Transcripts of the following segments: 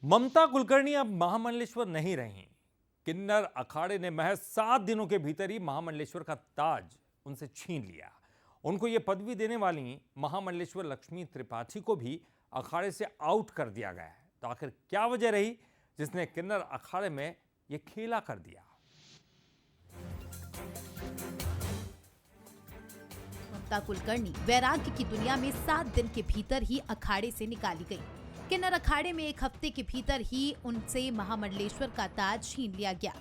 ममता कुलकर्णी अब महामंडलेश्वर नहीं रहीं। किन्नर अखाड़े ने महज 7 दिनों के भीतर ही महामंडलेश्वर का ताज उनसे छीन लिया। उनको ये पदवी देने वाली महामंडलेश्वर लक्ष्मी त्रिपाठी को भी अखाड़े से आउट कर दिया गया है। तो आखिर क्या वजह रही जिसने किन्नर अखाड़े में ये खेला कर दिया? ममता कुलकर्णी वैराग्य की दुनिया में 7 दिन के भीतर ही अखाड़े से निकाली गई। किन्नर अखाड़े में एक हफ्ते के भीतर ही उनसे महामंडलेश्वर का ताज छीन लिया गया।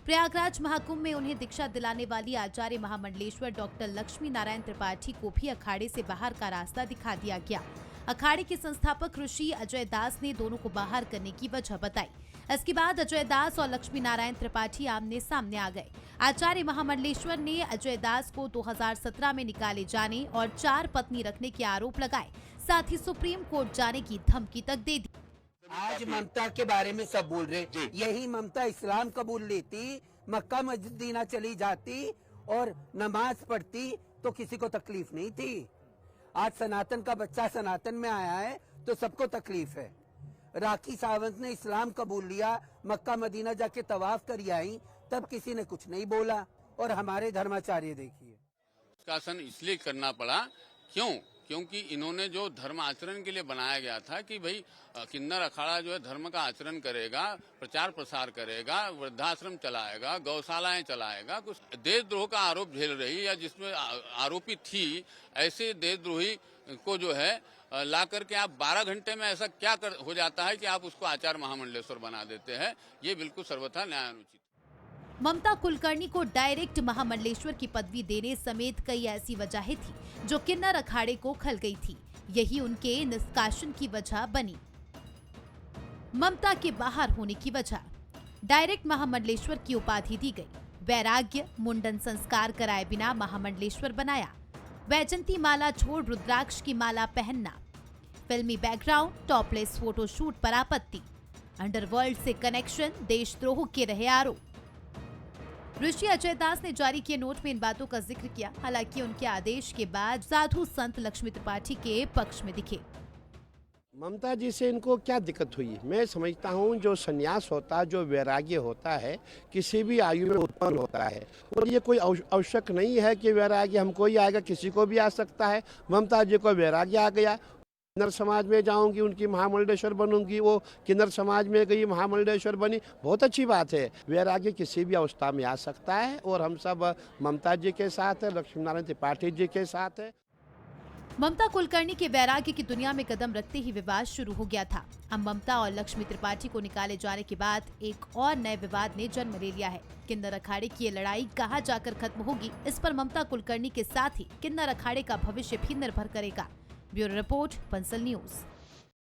प्रयागराज महाकुंभ में उन्हें दीक्षा दिलाने वाली आचार्य महामंडलेश्वर डॉक्टर लक्ष्मी नारायण त्रिपाठी को भी अखाड़े से बाहर का रास्ता दिखा दिया गया। अखाड़े के संस्थापक ऋषि अजय दास ने दोनों को बाहर करने की वजह बताई। इसके बाद अजय दास और लक्ष्मी नारायण त्रिपाठी आमने सामने आ गए। आचार्य महामंडलेश्वर ने अजय दास को 2017 में निकाले जाने और 4 पत्नी रखने के आरोप लगाए, साथ ही सुप्रीम कोर्ट जाने की धमकी तक दे दी। आज ममता के बारे में सब बोल रहे, यही ममता इस्लाम कबूल लेती, मक्का मदीना चली जाती और नमाज पढ़ती तो किसी को तकलीफ नहीं थी। आज सनातन का बच्चा सनातन में आया है तो सबको तकलीफ है। राखी सावंत ने इस्लाम कबूल लिया, मक्का मदीना जाके तवाफ कर आई, तब किसी ने कुछ नहीं बोला। और हमारे धर्माचार्य देखिए, शासन इसलिए करना पड़ा क्योंकि इन्होंने जो धर्म आचरण के लिए बनाया गया था कि भाई किन्नर अखाड़ा जो है धर्म का आचरण करेगा, प्रचार प्रसार करेगा, वृद्धाश्रम चलाएगा, गौशालाएं चलाएगा, कुछ देशद्रोह का आरोप झेल रही या जिसमें आरोपित थी, ऐसे देशद्रोही को जो है ला करके आप 12 घंटे में ऐसा क्या हो जाता है कि आप उसको आचार्य महामंडलेश्वर बना देते हैं। ये बिल्कुल सर्वथा न्यायानुचित। ममता कुलकर्णी को डायरेक्ट महामंडलेश्वर की पदवी देने समेत कई ऐसी वजहें थी जो किन्नर अखाड़े को खल गई थी। यही उनके निष्कासन की वजह बनी। ममता के बाहर होने की वजह, डायरेक्ट महामंडलेश्वर की उपाधि दी गई। वैराग्य, मुंडन संस्कार कराए बिना महामंडलेश्वर बनाया। वैजंती माला छोड़ रुद्राक्ष की माला पहनना। फिल्मी बैकग्राउंड, टॉपलेस फोटोशूट पर आपत्ति। अंडरवर्ल्ड से कनेक्शन, देशद्रोह के रहे आरोप। ऋषि अजय दास ने जारी किए नोट में इन बातों का जिक्र किया। हालांकि उनके आदेश के बाद साधु संत लक्ष्मी त्रिपाठी के पक्ष में दिखे। ममता जी से इनको क्या दिक्कत हुई? मैं समझता हूँ जो संन्यास होता है, जो वैराग्य होता है, किसी भी आयु में उत्पन्न होता है और ये कोई आवश्यक नहीं है कि वैराग्य हमको ही आएगा, किसी को भी आ सकता है। ममता जी को वैराग्य आ गया, किन्नर समाज में जाऊंगी, उनकी महामंडलेश्वर बनूंगी, वो किन्नर समाज में गई, महामंडलेश्वर बनी, बहुत अच्छी बात है। वैराग्य किसी भी अवस्था में आ सकता है और हम सब ममता जी के साथ है, लक्ष्मी नारायण त्रिपाठी जी के साथ है। ममता कुलकर्णी के वैराग्य की दुनिया में कदम रखते ही विवाद शुरू हो गया था। अब ममता और लक्ष्मी त्रिपाठी को निकाले जाने के बाद एक और नए विवाद ने जन्म ले लिया है। किन्नर अखाड़े की ये लड़ाई कहां जाकर खत्म होगी, इस पर ममता कुलकर्णी के साथ ही किन्नर अखाड़े का भविष्य भी निर्भर करेगा। Bureau report, Pansal news.